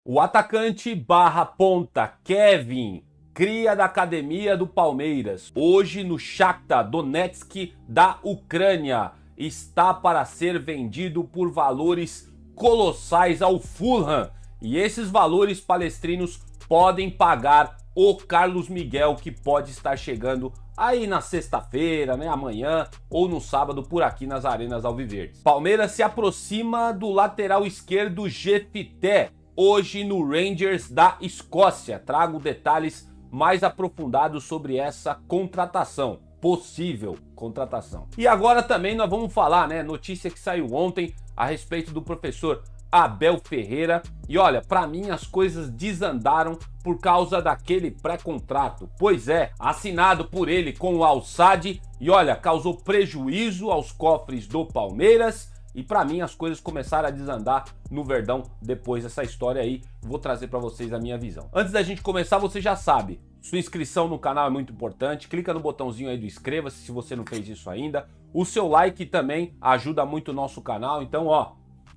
O atacante barra ponta Kevin, cria da academia do Palmeiras, hoje no Shakhtar Donetsk da Ucrânia, está para ser vendido por valores colossais ao Fulham. E esses valores palestrinos podem pagar o Carlos Miguel, que pode estar chegando aí na sexta-feira, né, amanhã ou no sábado por aqui nas arenas alviverdes. Palmeiras se aproxima do lateral esquerdo Jefité, hoje no Rangers da Escócia. Trago detalhes mais aprofundados sobre essa contratação, possível contratação. E agora também nós vamos falar, né, notícia que saiu ontem a respeito do professor Abel Ferreira. E olha, para mim as coisas desandaram por causa daquele pré-contrato. Pois é, assinado por ele com o Al-Sadd e olha, causou prejuízo aos cofres do Palmeiras. E para mim as coisas começaram a desandar no Verdão depois dessa história aí. Vou trazer para vocês a minha visão. Antes da gente começar, você já sabe, sua inscrição no canal é muito importante. Clica no botãozinho aí do inscreva-se se você não fez isso ainda. O seu like também ajuda muito o nosso canal. Então, ó,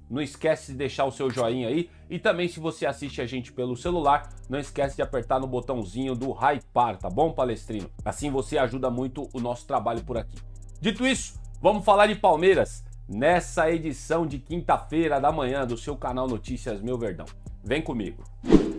não esquece de deixar o seu joinha aí. E também, se você assiste a gente pelo celular, não esquece de apertar no botãozinho do hypar, tá bom, palestrino? Assim você ajuda muito o nosso trabalho por aqui. Dito isso, vamos falar de Palmeiras nessa edição de quinta-feira da manhã do seu canal Notícias Meu Verdão. Vem comigo.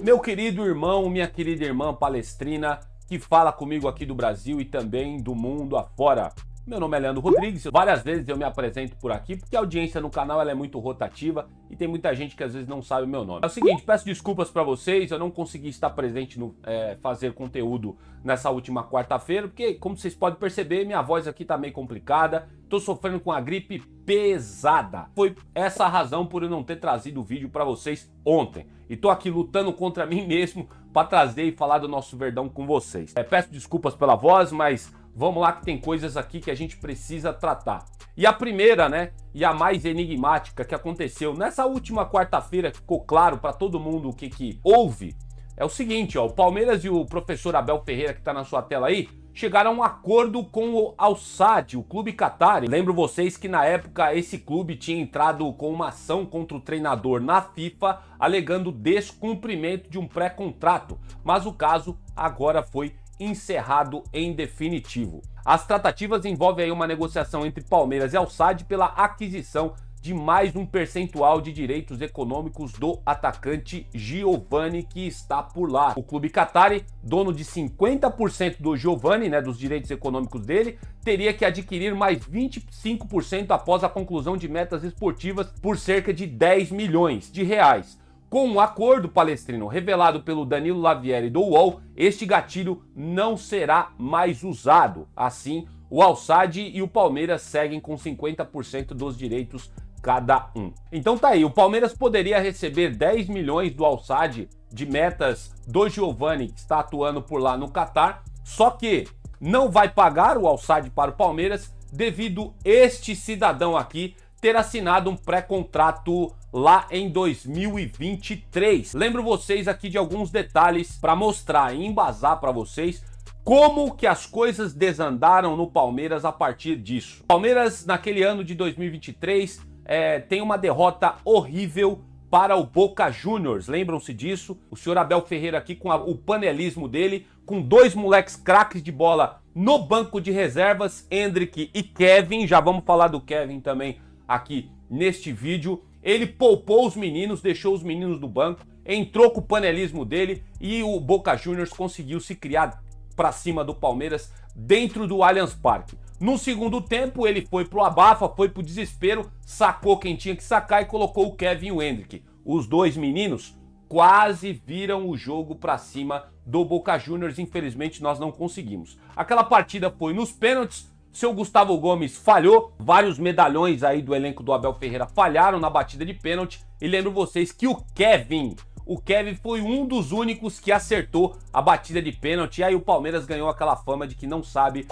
Meu querido irmão, minha querida irmã palestrina, que fala comigo aqui do Brasil e também do mundo afora. Meu nome é Leandro Rodrigues, várias vezes eu me apresento por aqui porque a audiência no canal ela é muito rotativa e tem muita gente que às vezes não sabe o meu nome. É o seguinte, peço desculpas para vocês, eu não consegui estar presente no fazer conteúdo nessa última quarta-feira, porque como vocês podem perceber, minha voz aqui tá meio complicada, tô sofrendo com a gripe pesada. Foi essa a razão por eu não ter trazido o vídeo para vocês ontem. E tô aqui lutando contra mim mesmo para trazer e falar do nosso Verdão com vocês. Peço desculpas pela voz, mas vamos lá que tem coisas aqui que a gente precisa tratar. E a primeira, né, e a mais enigmática que aconteceu nessa última quarta-feira, ficou claro para todo mundo o que houve, é o seguinte, ó, o Palmeiras e o professor Abel Ferreira, que tá na sua tela aí, chegaram a um acordo com o Al-Sadd, o clube Qatar. Lembro vocês que na época esse clube tinha entrado com uma ação contra o treinador na FIFA, alegando descumprimento de um pré-contrato, mas o caso agora foi encerrado em definitivo. As tratativas envolvem aí uma negociação entre Palmeiras e Al-Sadd pela aquisição de mais um percentual de direitos econômicos do atacante Giovani, que está por lá. O clube Qatari, dono de 50% do Giovani, né, dos direitos econômicos dele, teria que adquirir mais 25% após a conclusão de metas esportivas por cerca de 10 milhões de reais. Com um acordo palestrino revelado pelo Danilo Lavieri do UOL, este gatilho não será mais usado. Assim, o Al-Sadd e o Palmeiras seguem com 50% dos direitos cada um. Então tá aí, o Palmeiras poderia receber 10 milhões do Al-Sadd de metas do Giovani, que está atuando por lá no Qatar, só que não vai pagar o Al-Sadd para o Palmeiras devido este cidadão aqui ter assinado um pré-contrato lá em 2023. Lembro vocês aqui de alguns detalhes para mostrar e embasar para vocês como que as coisas desandaram no Palmeiras a partir disso. Palmeiras, naquele ano de 2023, tem uma derrota horrível para o Boca Juniors, lembram-se disso? O senhor Abel Ferreira aqui com o panelismo dele, com dois moleques craques de bola no banco de reservas, Endrick e Kevin, já vamos falar do Kevin também aqui neste vídeo. Ele poupou os meninos, deixou os meninos do banco, entrou com o panelismo dele e o Boca Juniors conseguiu se criar para cima do Palmeiras dentro do Allianz Parque. No segundo tempo ele foi pro abafa, foi pro desespero, sacou quem tinha que sacar e colocou o Kevin e o Endrick. Os dois meninos quase viram o jogo para cima do Boca Juniors, infelizmente nós não conseguimos. Aquela partida foi nos pênaltis. Seu Gustavo Gomes falhou, vários medalhões aí do elenco do Abel Ferreira falharam na batida de pênalti. E lembro vocês que o Kevin foi um dos únicos que acertou a batida de pênalti. E aí o Palmeiras ganhou aquela fama de que não sabe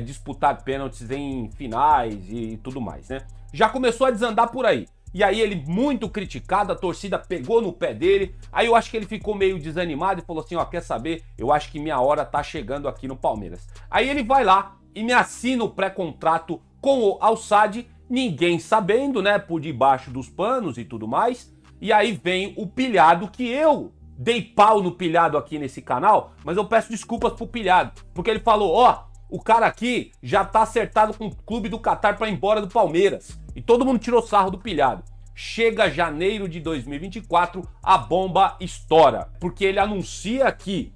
disputar pênaltis em finais e tudo mais, né? Já começou a desandar por aí. E aí ele muito criticado, a torcida pegou no pé dele. Aí eu acho que ele ficou meio desanimado e falou assim, ó, quer saber? Eu acho que minha hora tá chegando aqui no Palmeiras. Aí ele vai lá e me assina o pré-contrato com o Al-Sadd, ninguém sabendo, né, por debaixo dos panos e tudo mais. E aí vem o pilhado, que eu dei pau no pilhado aqui nesse canal, mas eu peço desculpas pro pilhado, porque ele falou, ó, o cara aqui já tá acertado com o clube do Catar pra ir embora do Palmeiras. E todo mundo tirou sarro do pilhado. Chega janeiro de 2024, a bomba estoura, porque ele anuncia que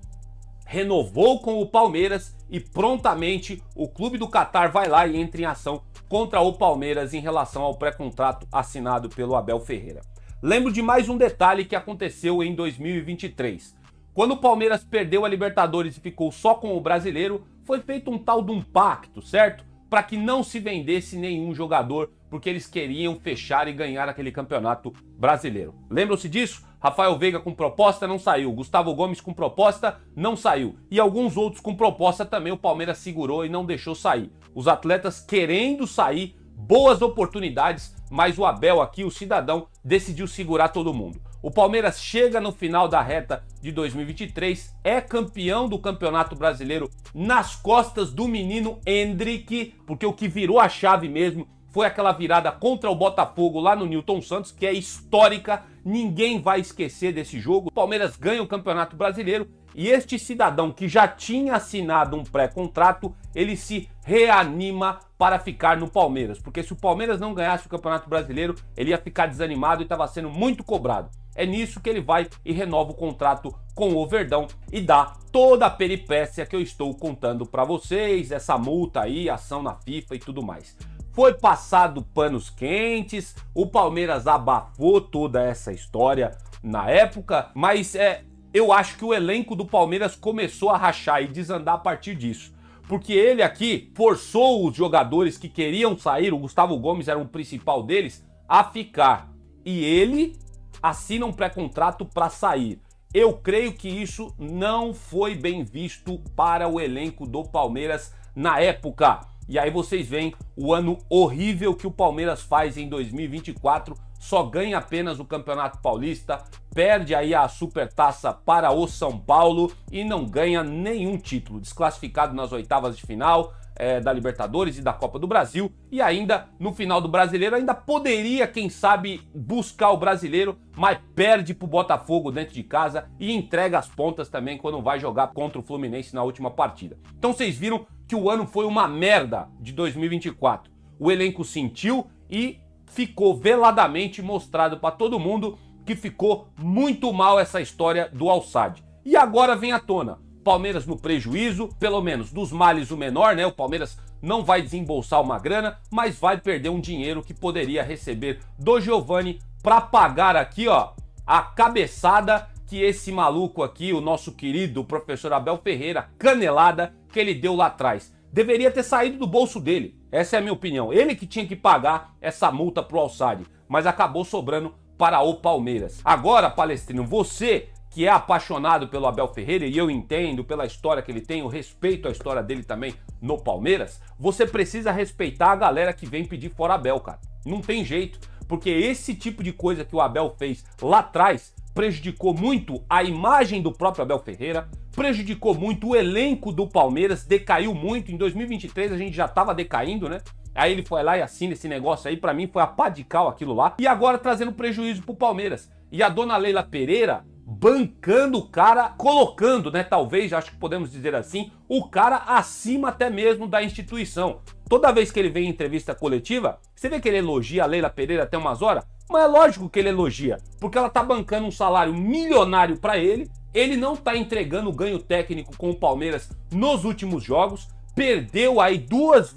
renovou com o Palmeiras e prontamente o clube do Catar vai lá e entra em ação contra o Palmeiras em relação ao pré-contrato assinado pelo Abel Ferreira. Lembro de mais um detalhe que aconteceu em 2023. Quando o Palmeiras perdeu a Libertadores e ficou só com o Brasileiro, foi feito um tal de um pacto, certo? Para que não se vendesse nenhum jogador, porque eles queriam fechar e ganhar aquele campeonato brasileiro. Lembram-se disso? Rafael Veiga com proposta não saiu, Gustavo Gomes com proposta não saiu e alguns outros com proposta também o Palmeiras segurou e não deixou sair. Os atletas querendo sair, boas oportunidades, mas o Abel aqui, o cidadão, decidiu segurar todo mundo. O Palmeiras chega no final da reta de 2023, é campeão do Campeonato Brasileiro nas costas do menino Endrick, porque o que virou a chave mesmo foi aquela virada contra o Botafogo lá no Newton Santos, que é histórica, ninguém vai esquecer desse jogo. O Palmeiras ganha o Campeonato Brasileiro e este cidadão que já tinha assinado um pré-contrato, ele se reanima para ficar no Palmeiras, porque se o Palmeiras não ganhasse o Campeonato Brasileiro, ele ia ficar desanimado e estava sendo muito cobrado. É nisso que ele vai e renova o contrato com o Verdão e dá toda a peripécia que eu estou contando para vocês, essa multa aí, ação na FIFA e tudo mais. Foi passado panos quentes, o Palmeiras abafou toda essa história na época, mas eu acho que o elenco do Palmeiras começou a rachar e desandar a partir disso. Porque ele aqui forçou os jogadores que queriam sair, o Gustavo Gomes era o principal deles, a ficar. E ele assina um pré-contrato para sair. Eu creio que isso não foi bem visto para o elenco do Palmeiras na época. E aí vocês veem o ano horrível que o Palmeiras faz em 2024, só ganha apenas o Campeonato Paulista, perde aí a Supertaça para o São Paulo e não ganha nenhum título, desclassificado nas oitavas de final da Libertadores e da Copa do Brasil, e ainda no final do Brasileiro ainda poderia, quem sabe, buscar o Brasileiro, mas perde pro Botafogo dentro de casa e entrega as pontas também quando vai jogar contra o Fluminense na última partida. Então vocês viram que o ano foi uma merda de 2024. O elenco sentiu e ficou veladamente mostrado para todo mundo que ficou muito mal essa história do Al-Sadd. E agora vem à tona. Palmeiras no prejuízo, pelo menos dos males o menor, né? O Palmeiras não vai desembolsar uma grana, mas vai perder um dinheiro que poderia receber do Giovani para pagar aqui, ó, a cabeçada que esse maluco aqui, o nosso querido professor Abel Ferreira, canelada que ele deu lá atrás. Deveria ter saído do bolso dele. Essa é a minha opinião. Ele que tinha que pagar essa multa pro Al-Sadd, mas acabou sobrando para o Palmeiras. Agora, Palestrino, você que é apaixonado pelo Abel Ferreira, e eu entendo pela história que ele tem, eu respeito a história dele também no Palmeiras, você precisa respeitar a galera que vem pedir fora Abel, cara. Não tem jeito, porque esse tipo de coisa que o Abel fez lá atrás prejudicou muito a imagem do próprio Abel Ferreira, prejudicou muito o elenco do Palmeiras, decaiu muito. Em 2023 a gente já tava decaindo, né? Aí ele foi lá e assina esse negócio aí, pra mim foi a pá de cal aquilo lá, e agora trazendo prejuízo pro Palmeiras. E a dona Leila Pereira bancando o cara, colocando, né, talvez, acho que podemos dizer assim, o cara acima até mesmo da instituição. Toda vez que ele vem em entrevista coletiva, você vê que ele elogia a Leila Pereira até umas horas, mas é lógico que ele elogia, porque ela tá bancando um salário milionário pra ele não tá entregando ganho técnico com o Palmeiras nos últimos jogos, perdeu aí duas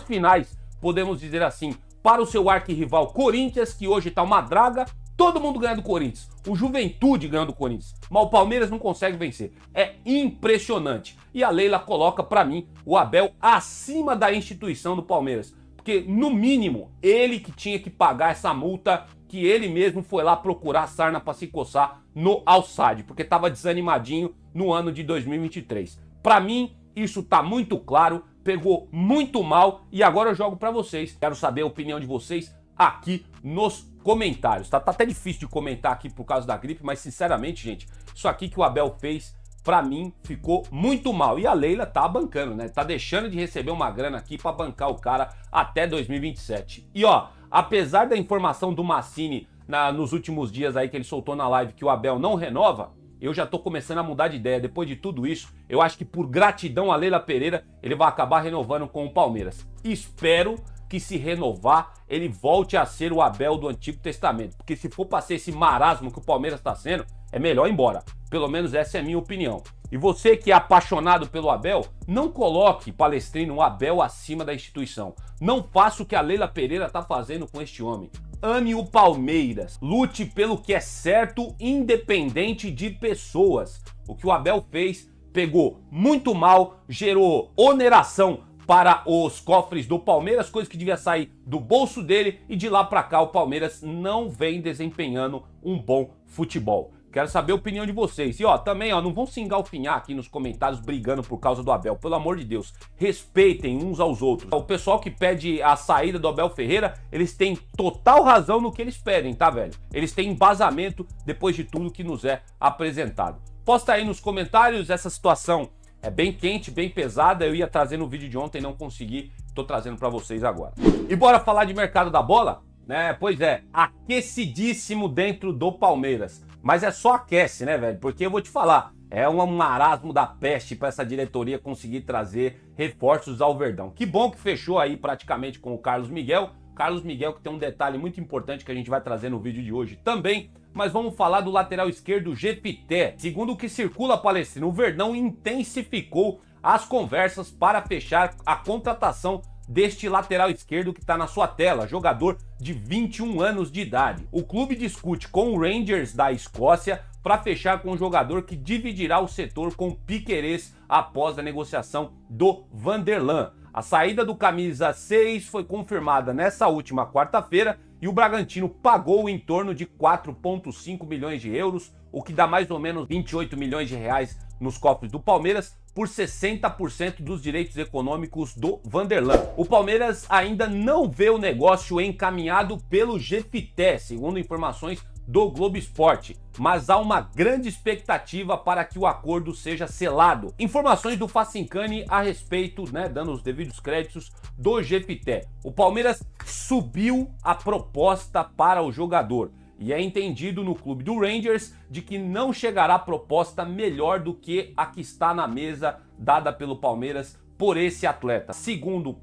finais, podemos dizer assim, para o seu arquirrival Corinthians, que hoje tá uma draga. Todo mundo ganha do Corinthians, o Juventude ganha do Corinthians, mas o Palmeiras não consegue vencer. É impressionante. E a Leila coloca pra mim o Abel acima da instituição do Palmeiras, porque no mínimo ele que tinha que pagar essa multa que ele mesmo foi lá procurar sarna pra se coçar no Al-Sadd, porque tava desanimadinho no ano de 2023. Pra mim isso tá muito claro, pegou muito mal e agora eu jogo pra vocês. Quero saber a opinião de vocês aqui nos comentários, tá até difícil de comentar aqui por causa da gripe, mas sinceramente, gente, isso aqui que o Abel fez, pra mim, ficou muito mal. E a Leila tá bancando, né? Tá deixando de receber uma grana aqui pra bancar o cara até 2027. E ó, apesar da informação do Massini nos últimos dias aí que ele soltou na live que o Abel não renova, eu já tô começando a mudar de ideia. Depois de tudo isso, eu acho que por gratidão a Leila Pereira, ele vai acabar renovando com o Palmeiras. Espero que, se renovar, ele volte a ser o Abel do Antigo Testamento. Porque se for pra ser esse marasmo que o Palmeiras tá sendo, é melhor ir embora. Pelo menos essa é a minha opinião. E você que é apaixonado pelo Abel, não coloque, Palestrino, o Abel acima da instituição. Não faça o que a Leila Pereira tá fazendo com este homem. Ame o Palmeiras. Lute pelo que é certo, independente de pessoas. O que o Abel fez, pegou muito mal, gerou oneração para os cofres do Palmeiras, coisa que devia sair do bolso dele, e de lá pra cá o Palmeiras não vem desempenhando um bom futebol. Quero saber a opinião de vocês. E ó, também ó, não vão se engalfinhar aqui nos comentários brigando por causa do Abel. Pelo amor de Deus, respeitem uns aos outros. O pessoal que pede a saída do Abel Ferreira, eles têm total razão no que eles pedem, tá, velho? Eles têm embasamento depois de tudo que nos é apresentado. Posta aí nos comentários. Essa situação é bem quente, bem pesada. Eu ia trazer no vídeo de ontem, não consegui. Tô trazendo pra vocês agora. E bora falar de mercado da bola? Né? Pois é, aquecidíssimo dentro do Palmeiras. Mas é só aquece, né, velho? Porque eu vou te falar, é um marasmo da peste para essa diretoria conseguir trazer reforços ao Verdão. Que bom que fechou aí praticamente com o Carlos Miguel. Carlos Miguel que tem um detalhe muito importante que a gente vai trazer no vídeo de hoje também. Mas vamos falar do lateral esquerdo Jefité. Segundo o que circula, Palestrino, o Verdão intensificou as conversas para fechar a contratação deste lateral esquerdo que está na sua tela, jogador de 21 anos de idade. O clube discute com o Rangers da Escócia para fechar com um jogador que dividirá o setor com Piquerez após a negociação do Vanderlan. A saída do camisa 6 foi confirmada nessa última quarta-feira e o Bragantino pagou em torno de 4,5 milhões de euros, o que dá mais ou menos 28 milhões de reais nos cofres do Palmeiras, por 60% dos direitos econômicos do Vanderlan. O Palmeiras ainda não vê o negócio encaminhado pelo Jefité, segundo informações do Globo Esporte, mas há uma grande expectativa para que o acordo seja selado. Informações do Facincani a respeito, né, dando os devidos créditos, do Jefité. O Palmeiras subiu a proposta para o jogador. E é entendido no clube do Rangers de que não chegará proposta melhor do que a que está na mesa dada pelo Palmeiras por esse atleta. Segundo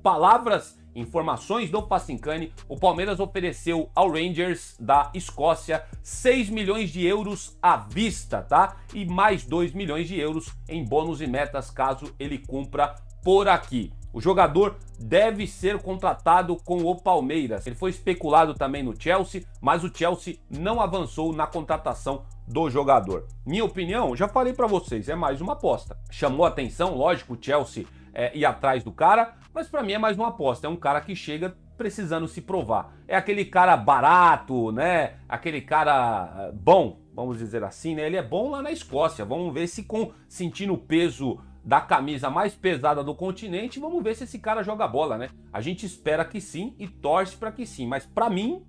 informações do Facincani, o Palmeiras ofereceu ao Rangers da Escócia 6 milhões de euros à vista, tá? E mais 2 milhões de euros em bônus e metas caso ele cumpra por aqui. O jogador deve ser contratado com o Palmeiras. Ele foi especulado também no Chelsea, mas o Chelsea não avançou na contratação do jogador. Minha opinião, já falei para vocês, é mais uma aposta. Chamou atenção, lógico, o Chelsea ir atrás do cara, mas para mim é mais uma aposta. É um cara que chega precisando se provar. É aquele cara barato, né? Aquele cara bom, vamos dizer assim, né? Ele é bom lá na Escócia. Vamos ver se sentindo o peso da camisa mais pesada do continente, vamos ver se esse cara joga bola, né? A gente espera que sim e torce para que sim, mas para mim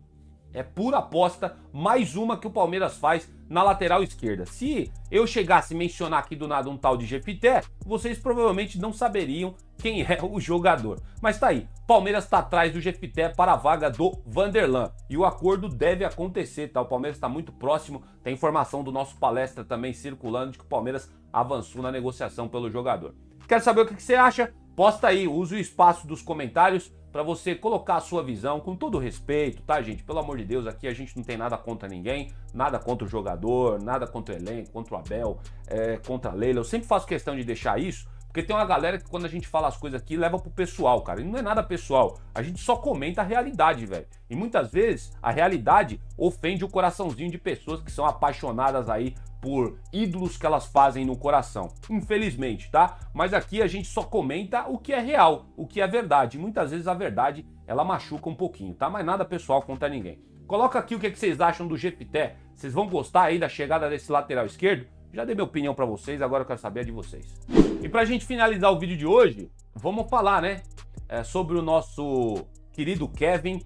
é pura aposta, mais uma que o Palmeiras faz na lateral esquerda. Se eu chegasse a mencionar aqui do nada um tal de Jefité, vocês provavelmente não saberiam quem é o jogador. Mas tá aí, Palmeiras está atrás do Jefité para a vaga do Vanderlan. E o acordo deve acontecer, tá? O Palmeiras está muito próximo, tem informação do nosso palestra também circulando de que o Palmeiras avançou na negociação pelo jogador. Quer saber o que você acha? Posta aí, use o espaço dos comentários para você colocar a sua visão com todo respeito, tá, gente? Pelo amor de Deus, aqui a gente não tem nada contra ninguém, nada contra o jogador, nada contra o elenco, contra o Abel, contra a Leila. Eu sempre faço questão de deixar isso, porque tem uma galera que quando a gente fala as coisas aqui, leva pro pessoal, cara. E não é nada pessoal, a gente só comenta a realidade, velho. E muitas vezes a realidade ofende o coraçãozinho de pessoas que são apaixonadas aí por ídolos que elas fazem no coração, infelizmente, tá? Mas aqui a gente só comenta o que é real, o que é verdade. Muitas vezes a verdade, ela machuca um pouquinho, tá? Mas nada pessoal contra ninguém. Coloca aqui o que vocês acham do Jefité. Vocês vão gostar aí da chegada desse lateral esquerdo? Já dei minha opinião pra vocês, agora eu quero saber a de vocês. E pra gente finalizar o vídeo de hoje, vamos falar, né? Sobre o nosso querido Kevin,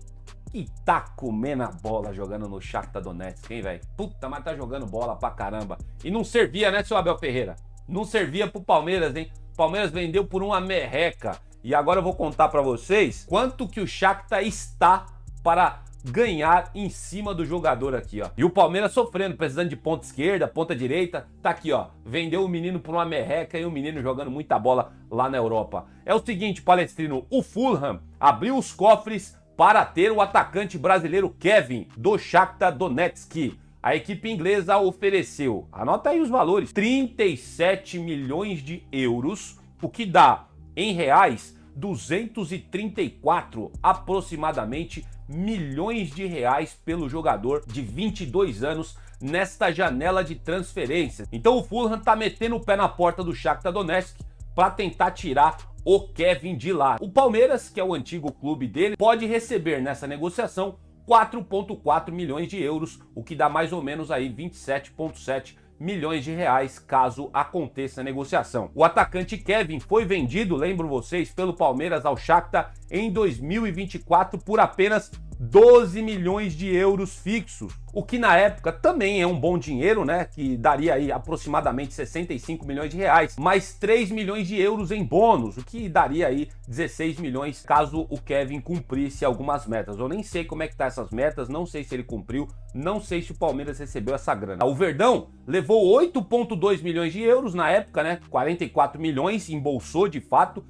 que tá comendo a bola jogando no Shakhtar Donetsk, hein, velho? Puta, mas tá jogando bola pra caramba. E não servia, né, seu Abel Ferreira? Não servia pro Palmeiras, hein? O Palmeiras vendeu por uma merreca. E agora eu vou contar pra vocês quanto que o Shakhtar está para ganhar em cima do jogador aqui, ó. E o Palmeiras sofrendo, precisando de ponta esquerda, ponta direita. Tá aqui, ó. Vendeu o menino por uma merreca e o menino jogando muita bola lá na Europa. É o seguinte, Palestrino, o Fulham abriu os cofres para ter o atacante brasileiro Kevin, do Shakhtar Donetsk. A equipe inglesa ofereceu, anota aí os valores, 37 milhões de euros, o que dá, em reais, 234 aproximadamente milhões de reais pelo jogador de 22 anos nesta janela de transferências. Então o Fulham tá metendo o pé na porta do Shakhtar Donetsk para tentar tirar o Kevin de lá. O Palmeiras, que é o antigo clube dele, pode receber nessa negociação 4,4 milhões de euros, o que dá mais ou menos aí 27,7 milhões de reais caso aconteça a negociação. O atacante Kevin foi vendido, lembro vocês, pelo Palmeiras ao Shakhtar em 2024 por apenas 12 milhões de euros fixos, o que na época também é um bom dinheiro, né? Que daria aí aproximadamente 65 milhões de reais, mais 3 milhões de euros em bônus, o que daria aí 16 milhões caso o Kevin cumprisse algumas metas. Eu nem sei como é que tá essas metas, não sei se ele cumpriu, não sei se o Palmeiras recebeu essa grana. O Verdão levou 8,2 milhões de euros na época, né? 44 milhões embolsou de fato,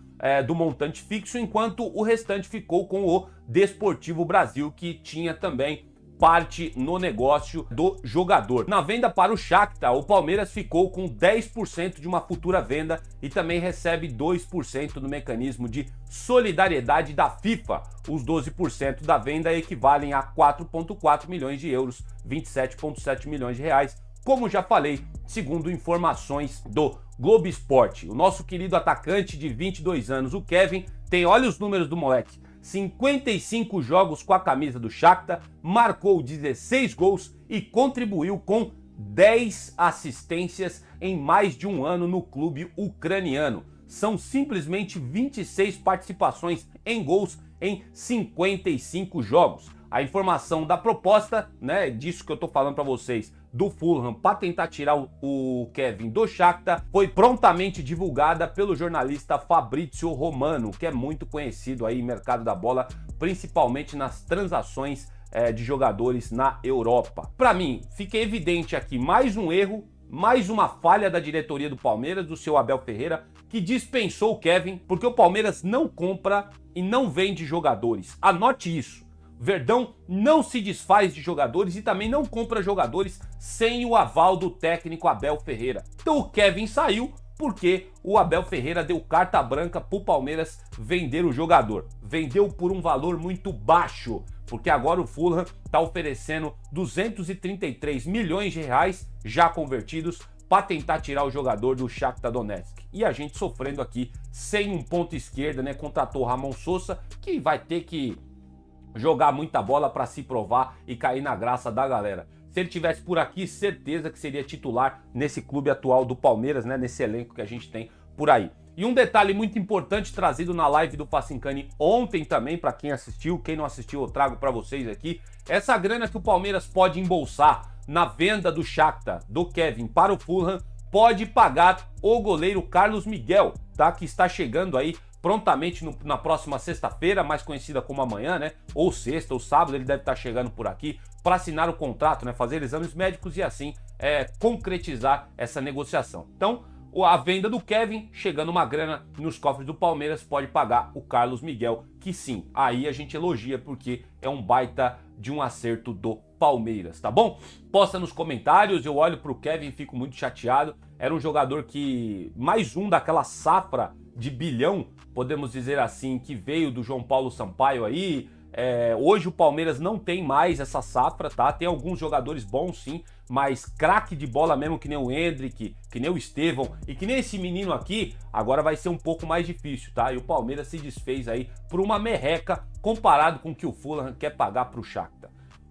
do montante fixo, enquanto o restante ficou com o Desportivo Brasil, que tinha também parte no negócio do jogador. Na venda para o Shakhtar, o Palmeiras ficou com 10% de uma futura venda e também recebe 2% no mecanismo de solidariedade da FIFA. Os 12% da venda equivalem a 4,4 milhões de euros, 27,7 milhões de reais, como já falei, segundo informações do Globo Esporte. O nosso querido atacante de 22 anos, o Kevin, tem, olha os números do moleque, 55 jogos com a camisa do Shakhtar, marcou 16 gols e contribuiu com 10 assistências em mais de um ano no clube ucraniano. São simplesmente 26 participações em gols em 55 jogos. A informação da proposta, né, disso que eu tô falando para vocês, do Fulham para tentar tirar o Kevin do Shakhtar, foi prontamente divulgada pelo jornalista Fabrizio Romano, que é muito conhecido aí no mercado da bola, principalmente nas transações de jogadores na Europa. Para mim, fica evidente aqui mais um erro, mais uma falha da diretoria do Palmeiras, do seu Abel Ferreira, que dispensou o Kevin, porque o Palmeiras não compra e não vende jogadores. Anote isso. Verdão não se desfaz de jogadores e também não compra jogadores sem o aval do técnico Abel Ferreira. Então o Kevin saiu porque o Abel Ferreira deu carta branca para o Palmeiras vender o jogador. Vendeu por um valor muito baixo, porque agora o Fulham está oferecendo 233 milhões de reais já convertidos para tentar tirar o jogador do Shakhtar Donetsk. E a gente sofrendo aqui sem um ponto esquerda, né? Contratou o Ramon Sosa, que vai ter que jogar muita bola para se provar e cair na graça da galera. Se ele tivesse por aqui, certeza que seria titular nesse clube atual do Palmeiras, né? Nesse elenco que a gente tem por aí. E um detalhe muito importante trazido na live do Facincani ontem também, para quem assistiu, quem não assistiu eu trago para vocês aqui, essa grana que o Palmeiras pode embolsar na venda do Shakhtar, do Kevin para o Fulham, pode pagar o goleiro Carlos Miguel, tá? Que está chegando aí prontamente na próxima sexta-feira, mais conhecida como amanhã, né? Ou sexta ou sábado, ele deve estar chegando por aqui para assinar o contrato, né? Fazer exames médicos e assim concretizar essa negociação. Então, a venda do Kevin, chegando uma grana nos cofres do Palmeiras, pode pagar o Carlos Miguel, que sim, aí a gente elogia porque é um baita de um acerto do Palmeiras, tá bom? Posta nos comentários, eu olho pro Kevin e fico muito chateado. Era um jogador que, mais um daquela safra de bilhão, podemos dizer assim, que veio do João Paulo Sampaio aí. Hoje o Palmeiras não tem mais essa safra, tá? Tem alguns jogadores bons sim, mas craque de bola mesmo, que nem o Endrick, que nem o Estevão e que nem esse menino aqui, agora vai ser um pouco mais difícil, tá? E o Palmeiras se desfez aí por uma merreca comparado com o que o Fulham quer pagar pro Shakhtar.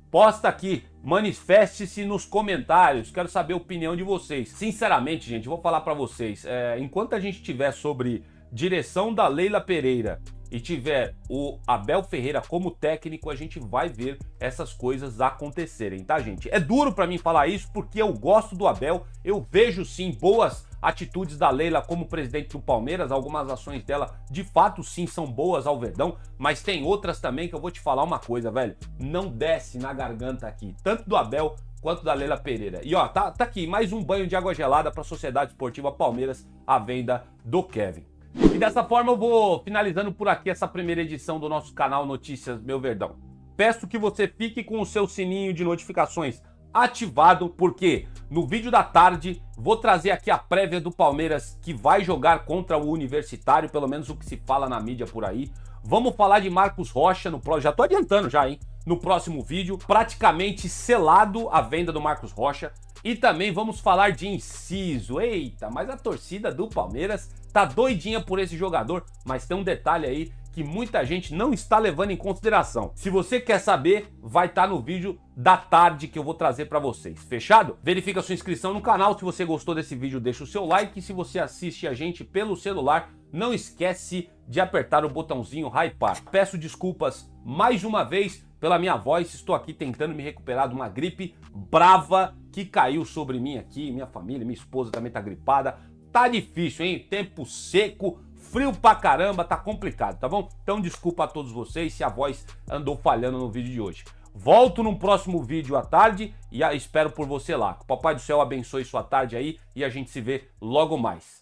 Posta aqui, manifeste-se nos comentários, quero saber a opinião de vocês. Sinceramente, gente, vou falar pra vocês, enquanto a gente tiver sobre direção da Leila Pereira e tiver o Abel Ferreira como técnico, a gente vai ver essas coisas acontecerem, tá, gente? É duro pra mim falar isso porque eu gosto do Abel, eu vejo sim boas atitudes da Leila como presidente do Palmeiras, algumas ações dela de fato sim são boas ao Verdão, mas tem outras também que eu vou te falar uma coisa, velho, não desce na garganta aqui, tanto do Abel quanto da Leila Pereira. E ó, tá aqui mais um banho de água gelada para a Sociedade Esportiva Palmeiras, a venda do Kevin. E dessa forma eu vou finalizando por aqui essa primeira edição do nosso canal Notícias Meu Verdão. Peço que você fique com o seu sininho de notificações ativado, porque no vídeo da tarde vou trazer aqui a prévia do Palmeiras que vai jogar contra o Universitário, pelo menos o que se fala na mídia por aí. Vamos falar de Marcos Rocha no próximo, já tô adiantando já, hein? No próximo vídeo, praticamente selado a venda do Marcos Rocha. E também vamos falar de Enciso. Eita, mas a torcida do Palmeiras tá doidinha por esse jogador, mas tem um detalhe aí que muita gente não está levando em consideração. Se você quer saber, vai estar no vídeo da tarde que eu vou trazer para vocês. Fechado? Verifica sua inscrição no canal. Se você gostou desse vídeo, deixa o seu like. E se você assiste a gente pelo celular, não esquece de apertar o botãozinho hypar. Peço desculpas mais uma vez pela minha voz. Estou aqui tentando me recuperar de uma gripe brava que caiu sobre mim aqui. Minha família, minha esposa também tá gripada. Tá difícil, hein? Tempo seco, frio pra caramba, tá complicado, tá bom? Então desculpa a todos vocês se a voz andou falhando no vídeo de hoje. Volto num próximo vídeo à tarde e espero por você lá. Que o Papai do Céu abençoe sua tarde aí e a gente se vê logo mais.